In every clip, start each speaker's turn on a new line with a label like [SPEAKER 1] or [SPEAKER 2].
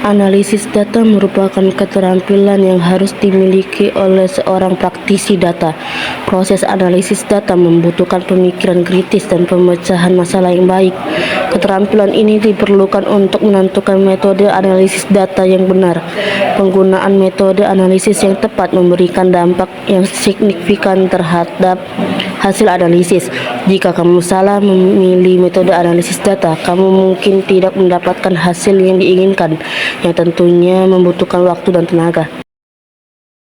[SPEAKER 1] Analisis data merupakan keterampilan yang harus dimiliki oleh seorang praktisi data. Proses analisis data membutuhkan pemikiran kritis dan pemecahan masalah yang baik. Keterampilan ini diperlukan untuk menentukan metode analisis data yang benar. Penggunaan metode analisis yang tepat memberikan dampak yang signifikan terhadap hasil analisis. Jika kamu salah memilih metode analisis data, kamu mungkin tidak mendapatkan hasil yang diinginkan, yang tentunya membutuhkan waktu dan tenaga.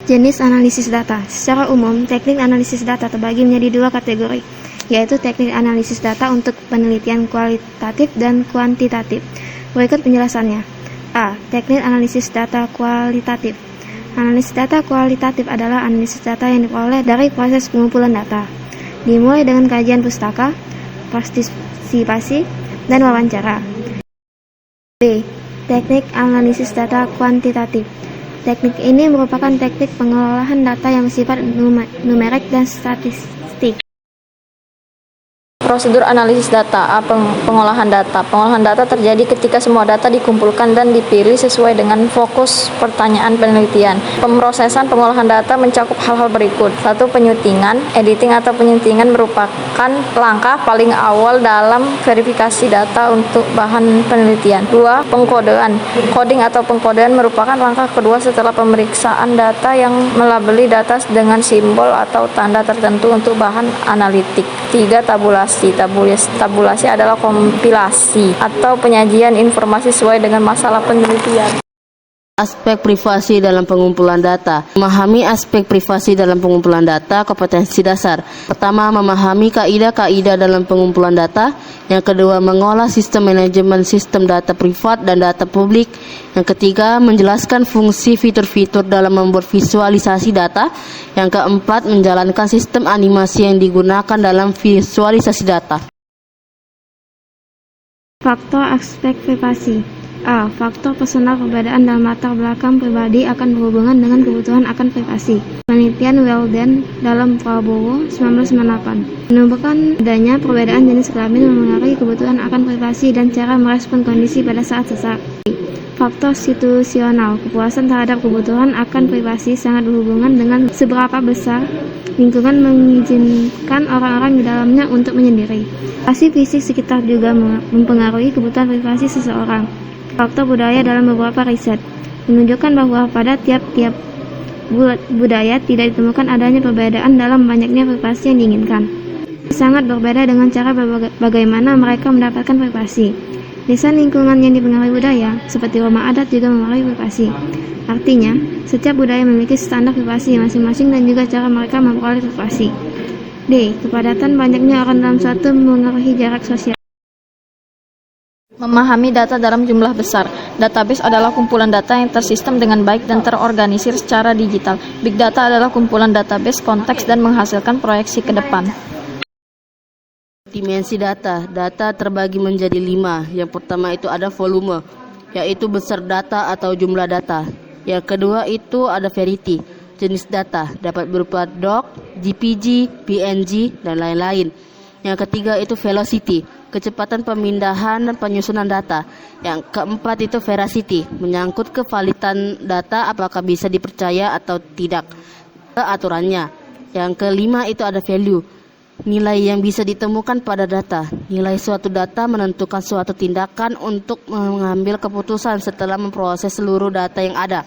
[SPEAKER 2] Jenis analisis data. Secara umum, teknik analisis data terbagi menjadi dua kategori, yaitu teknik analisis data untuk penelitian kualitatif dan kuantitatif. Berikut penjelasannya. A. Teknik analisis data kualitatif. Analisis data kualitatif adalah analisis data yang diperoleh dari proses pengumpulan data, dimulai dengan kajian pustaka, partisipasi, dan wawancara. B. Teknik analisis data kuantitatif. Teknik ini merupakan teknik pengolahan data yang bersifat numerik dan statistik.
[SPEAKER 3] Prosedur analisis data. Pengolahan data. Pengolahan data terjadi ketika semua data dikumpulkan dan dipilih sesuai dengan fokus pertanyaan penelitian. Pemrosesan pengolahan data mencakup hal-hal berikut. 1. Penyuntingan. Editing atau penyuntingan merupakan langkah paling awal dalam verifikasi data untuk bahan penelitian. 2. Pengkodean. Coding atau pengkodean merupakan langkah kedua setelah pemeriksaan data yang melabeli data dengan simbol atau tanda tertentu untuk bahan analitik. 3. Tabulasi. Tabulasi adalah kompilasi atau penyajian informasi sesuai dengan masalah penelitian.
[SPEAKER 1] Aspek privasi dalam pengumpulan data. Memahami aspek privasi dalam pengumpulan data, kompetensi dasar. Pertama, memahami kaidah-kaidah dalam pengumpulan data. Yang kedua, mengolah sistem manajemen sistem data privat dan data publik. Yang ketiga, menjelaskan fungsi fitur-fitur dalam membuat visualisasi data. Yang keempat, menjalankan sistem animasi yang digunakan dalam visualisasi data.
[SPEAKER 2] Faktor aspek privasi. A. Faktor personal. Perbedaan dalam latar belakang pribadi akan berhubungan dengan kebutuhan akan privasi. Penelitian Weldon dalam Prabowo 1998 menemukan adanya perbedaan jenis kelamin mempengaruhi kebutuhan akan privasi dan cara merespon kondisi pada saat sesak. Faktor situasional. Kepuasan terhadap kebutuhan akan privasi sangat berhubungan dengan seberapa besar lingkungan mengizinkan orang-orang di dalamnya untuk menyendiri. Situasi fisik sekitar juga mempengaruhi kebutuhan privasi seseorang. Faktor budaya. Dalam beberapa riset menunjukkan bahwa pada tiap-tiap budaya tidak ditemukan adanya perbedaan dalam banyaknya privasi yang diinginkan. Sangat berbeda dengan cara bagaimana mereka mendapatkan privasi. Desain lingkungan yang dipengaruhi budaya, seperti rumah adat, juga mempengaruhi privasi. Artinya, setiap budaya memiliki standar privasi masing-masing dan juga cara mereka memperoleh privasi. D. Kepadatan banyaknya orang dalam suatu mempengaruhi jarak sosial.
[SPEAKER 3] Memahami data dalam jumlah besar. Database adalah kumpulan data yang tersistem dengan baik dan terorganisir secara digital. Big data adalah kumpulan database konteks dan menghasilkan proyeksi ke depan.
[SPEAKER 1] Dimensi data. Data terbagi menjadi 5. Yang pertama itu ada volume, yaitu besar data atau jumlah data. Yang kedua itu ada variety. Jenis data dapat berupa doc, JPG, PNG, dan lain-lain. Yang ketiga itu velocity, kecepatan pemindahan dan penyusunan data. Yang keempat itu veracity, menyangkut kevalidan data apakah bisa dipercaya atau tidak, aturannya. Yang kelima itu ada value, nilai yang bisa ditemukan pada data. Nilai suatu data menentukan suatu tindakan untuk mengambil keputusan setelah memproses seluruh data yang ada.